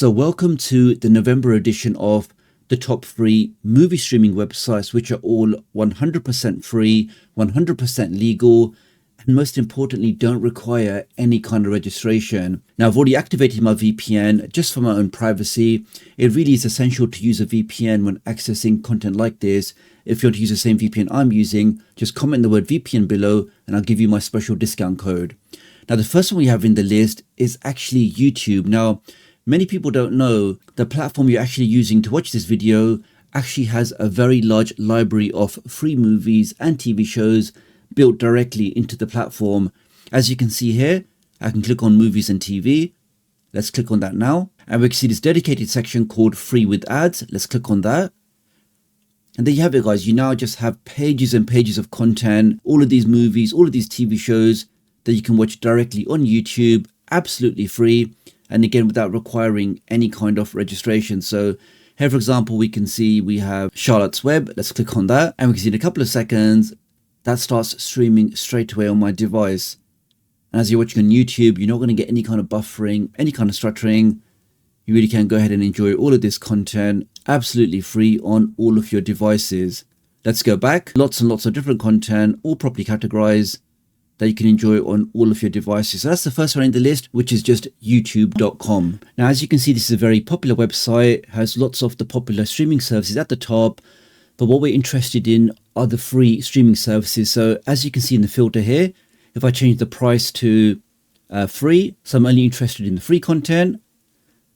So welcome to the November edition of the top 3 movie streaming websites, which are all 100% free, 100% legal, and most importantly, don't require any kind of registration. Now, I've already activated my VPN just for my own privacy. It really is essential to use a VPN when accessing content like this. If you want to use the same VPN I'm using, just comment the word VPN below and I'll give you my special discount code. Now, the first one we have in the list is actually YouTube. Now, many people don't know the platform you're actually using to watch this video actually has a very large library of free movies and TV shows built directly into the platform. As you can see here, I can click on movies and TV. Let's click on that now. And we can see this dedicated section called free with ads. Let's click on that. And there you have it, guys. You now just have pages and pages of content, all of these movies, all of these TV shows that you can watch directly on YouTube, absolutely free. And again, without requiring any kind of registration. So here, for example, we can see we have Charlotte's Web. Let's click on that. And we can see in a couple of seconds, that starts streaming straight away on my device. And as you're watching on YouTube, you're not going to get any kind of buffering, any kind of stuttering. You really can go ahead and enjoy all of this content absolutely free on all of your devices. Let's go back. Lots and lots of different content, all properly categorized, that you can enjoy on all of your devices. So that's the first one in the list, which is just youtube.com. Now, as you can see, this is a very popular website, has lots of the popular streaming services at the top. But what we're interested in are the free streaming services. So as you can see in the filter here, if I change the price to free, so I'm only interested in the free content.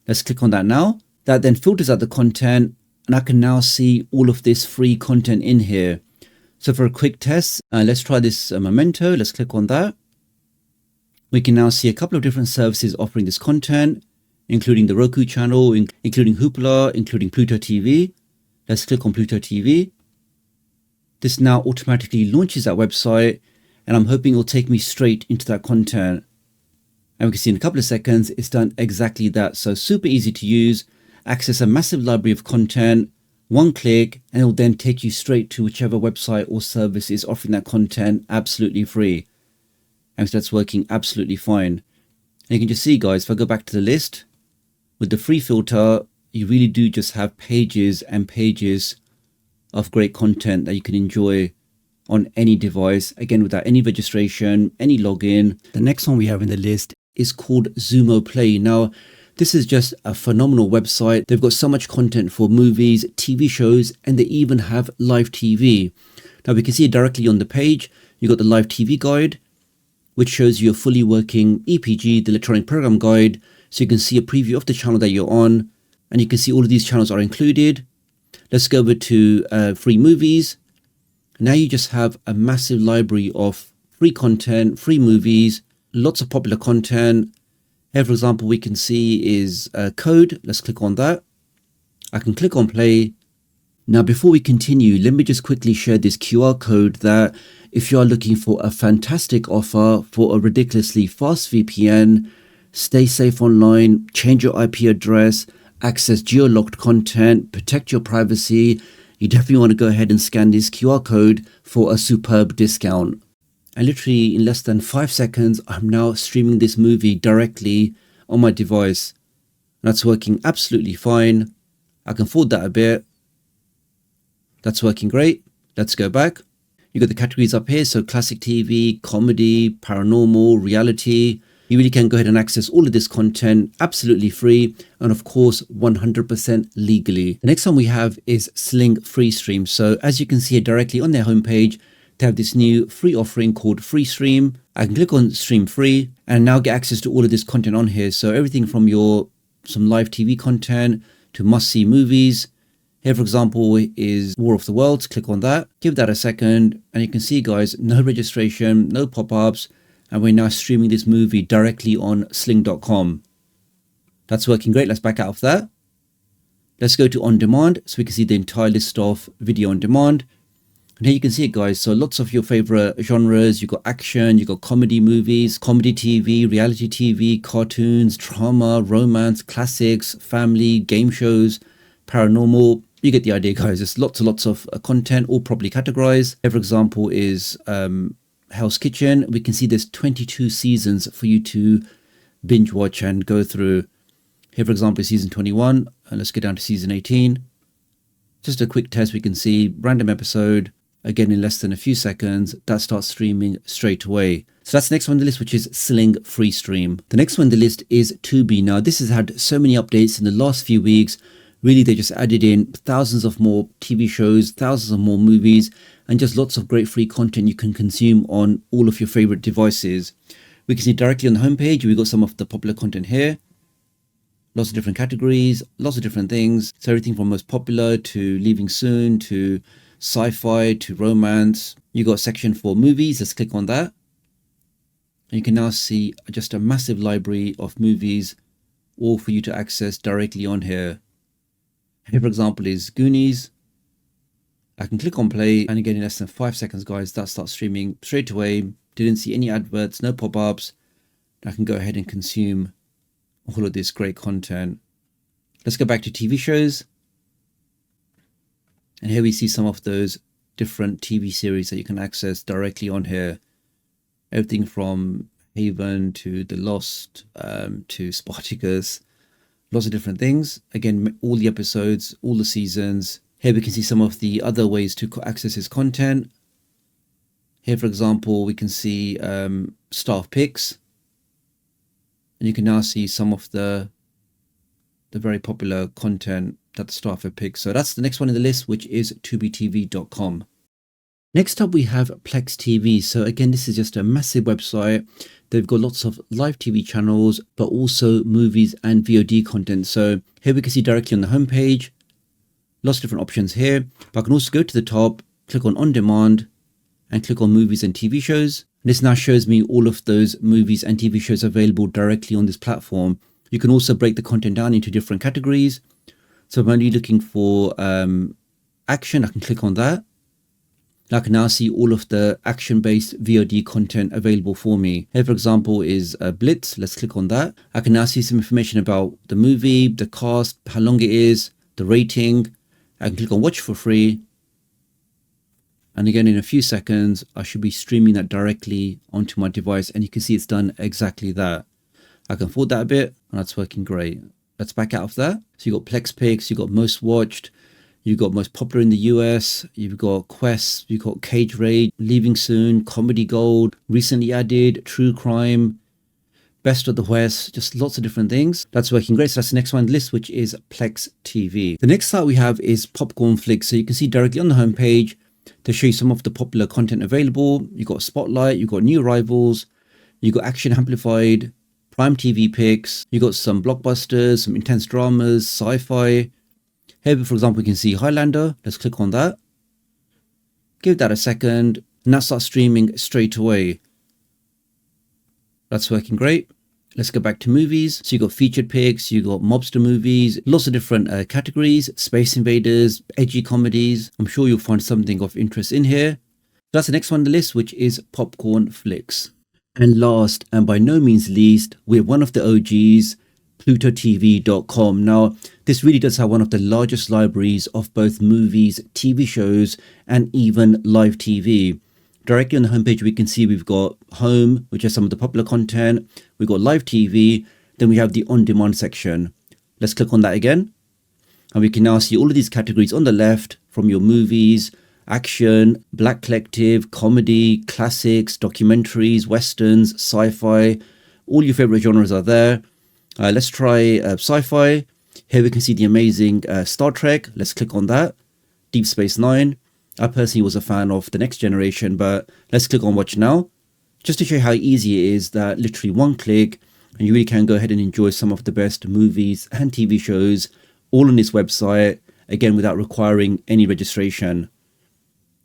Let's click on that now. That then filters out the content and I can now see all of this free content in here. So for a quick test, let's try this Memento. Let's click on that. We can now see a couple of different services offering this content, including the Roku channel, including Hoopla, including Pluto TV. Let's click on Pluto TV. This now automatically launches that website and I'm hoping it'll take me straight into that content. And we can see in a couple of seconds, it's done exactly that. So super easy to use, access a massive library of content, one click, and it will then take you straight to whichever website or service is offering that content absolutely free. And so that's working absolutely fine. And you can just see, guys, if I go back to the list with the free filter, you really do just have pages and pages of great content that you can enjoy on any device, again, without any registration, any login. The next one we have in the list is called Zumo Play. Now, this is just a phenomenal website. They've got so much content for movies, TV shows, and they even have live TV. Now, we can see it directly on the page. You've got the live TV guide, which shows you a fully working EPG, the electronic program guide. So you can see a preview of the channel that you're on. And you can see all of these channels are included. Let's go over to free movies. Now you just have a massive library of free content, free movies, lots of popular content. Here, for example, we can see is Code. Let's click on that. I can click on play. Now, before we continue, let me just quickly share this QR code that if you are looking for a fantastic offer for a ridiculously fast VPN, stay safe online, change your IP address, access geo-locked content, protect your privacy, you definitely want to go ahead and scan this QR code for a superb discount. And literally in less than 5 seconds, I'm now streaming this movie directly on my device. That's working absolutely fine. I can forward that a bit. That's working great. Let's go back. You got the categories up here. So classic TV, comedy, paranormal, reality. You really can go ahead and access all of this content absolutely free and of course 100% legally. The next one we have is Sling Free Stream. So as you can see here directly on their homepage, they have this new free offering called Free Stream. I can click on Stream Free and now get access to all of this content on here. So everything from some live TV content to must-see movies. Here, for example, is War of the Worlds. Click on that. Give that a second and you can see, guys, no registration, no pop-ups. And we're now streaming this movie directly on sling.com. That's working great. Let's back out of that. Let's go to on demand so we can see the entire list of video on demand. And here you can see it, guys. So lots of your favorite genres. You've got action, you've got comedy movies, comedy TV, reality TV, cartoons, drama, romance, classics, family, game shows, paranormal. You get the idea, guys. There's lots and lots of content, all properly categorized. Here, for example, is Hell's Kitchen. We can see there's 22 seasons for you to binge watch and go through. Here, for example, is season 21. And let's go down to season 18. Just a quick test. We can see random episode. Again, in less than a few seconds, that starts streaming straight away. So that's the next one on the list, which is Sling Free Stream. The next one on the list is Tubi. Now, this has had so many updates in the last few weeks. Really, they just added in thousands of more TV shows, thousands of more movies, and just lots of great free content you can consume on all of your favorite devices. We can see directly on the homepage, we've got some of the popular content here. Lots of different categories, lots of different things. So everything from most popular to leaving soon to sci-fi to romance. You got a section for movies. Let's click on that. And you can now see just a massive library of movies, all for you to access directly on here. Here, for example, is Goonies. I can click on play, and again, in less than 5 seconds, guys, that starts streaming straight away. Didn't see any adverts, no pop-ups. I can go ahead and consume all of this great content. Let's go back to TV shows. And here we see some of those different TV series that you can access directly on here. Everything from Haven to The Lost to Spartacus. Lots of different things. Again, all the episodes, all the seasons. Here we can see some of the other ways to access his content. Here, for example, we can see staff picks. And you can now see some of the very popular content that the staff have picked. So that's the next one in the list, which is tubitv.com. Next up, we have Plex TV. So again, this is just a massive website. They've got lots of live TV channels, but also movies and VOD content. So here we can see directly on the homepage, lots of different options here. But I can also go to the top, click on demand, and click on movies and TV shows. This now shows me all of those movies and TV shows available directly on this platform. You can also break the content down into different categories. So if I'm only looking for action, I can click on that. I can now see all of the action-based VOD content available for me. Here, for example, is Blitz. Let's click on that. I can now see some information about the movie, the cast, how long it is, the rating. I can click on watch for free. And again, in a few seconds, I should be streaming that directly onto my device. And you can see it's done exactly that. I can forward that a bit, and that's working great. Let's back out of that. So you've got Plex Picks, you've got most watched, you've got most popular in the US, you've got Quest, you've got Cage Rage, Leaving Soon, Comedy Gold, recently added, True Crime, Best of the West, just lots of different things. That's working great. So that's the next one on the list, which is Plex TV. The next site we have is Popcorn Flicks. So you can see directly on the homepage to show you some of the popular content available. You've got Spotlight, you've got New Arrivals, you've got Action Amplified, Prime TV picks, you got some blockbusters, some intense dramas, sci-fi. Here, for example, we can see Highlander. Let's click on that. Give that a second, and that starts streaming straight away. That's working great. Let's go back to movies. So you got featured picks, you got mobster movies, lots of different categories, Space Invaders, edgy comedies. I'm sure you'll find something of interest in here. That's the next one on the list, which is Popcorn Flicks. And last, and by no means least, we have one of the OGs, PlutoTV.com. Now, this really does have one of the largest libraries of both movies, TV shows, and even live TV. Directly on the homepage, we can see we've got Home, which has some of the popular content. We've got live TV. Then we have the on-demand section. Let's click on that again. And we can now see all of these categories on the left, from your movies, action, black collective, comedy, classics, documentaries, westerns, sci-fi. All your favorite genres are there. Let's try sci-fi. Here we can see the amazing Star Trek. Let's click on that. Deep Space Nine. I personally was a fan of The Next Generation, but let's click on Watch Now. Just to show you how easy it is, that literally one click and you really can go ahead and enjoy some of the best movies and TV shows all on this website, again, without requiring any registration.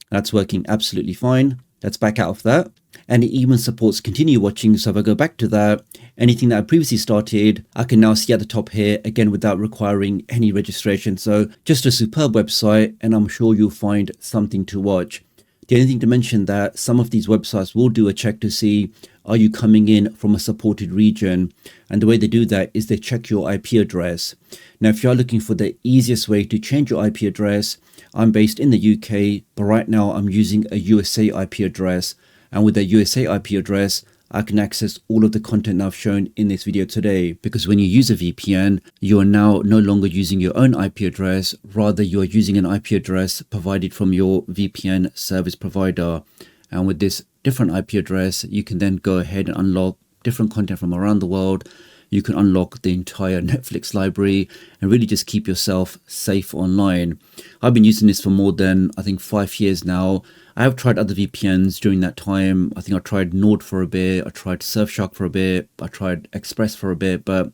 That's working absolutely fine. Let's back out of that. And it even supports continue watching. So if I go back to that, anything that I previously started, I can now see at the top here, again, without requiring any registration. So just a superb website, and I'm sure you'll find something to watch. The only thing to mention that some of these websites will do a check to see, are you coming in from a supported region? And the way they do that is they check your IP address. Now, if you're looking for the easiest way to change your IP address, I'm based in the UK, but right now I'm using a USA IP address. And with a USA IP address, I can access all of the content I've shown in this video today, because when you use a VPN, you are now no longer using your own IP address, rather you are using an IP address provided from your VPN service provider. And with this different IP address, you can then go ahead and unlock different content from around the world. You can unlock the entire Netflix library and really just keep yourself safe online. I've been using this for more than, I think, 5 years now. I have tried other VPNs during that time. I think I tried Nord for a bit, I tried Surfshark for a bit, I tried Express for a bit, but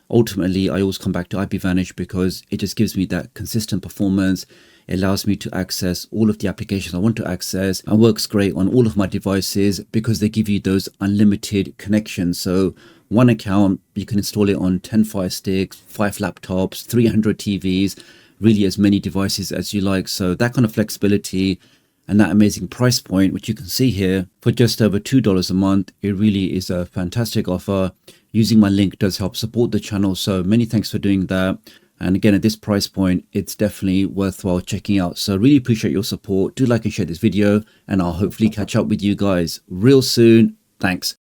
ultimately I always come back to IPVanish because it just gives me that consistent performance. It allows me to access all of the applications I want to access, and works great on all of my devices because they give you those unlimited connections. So one account, you can install it on 10 Fire Sticks, 5 laptops, 300 TVs, really as many devices as you like. So that kind of flexibility and that amazing price point, which you can see here, for just over $2 a month, it really is a fantastic offer. Using my link does help support the channel, so many thanks for doing that. And again, at this price point, it's definitely worthwhile checking out. So really appreciate your support. Do like and share this video, and I'll hopefully catch up with you guys real soon. Thanks.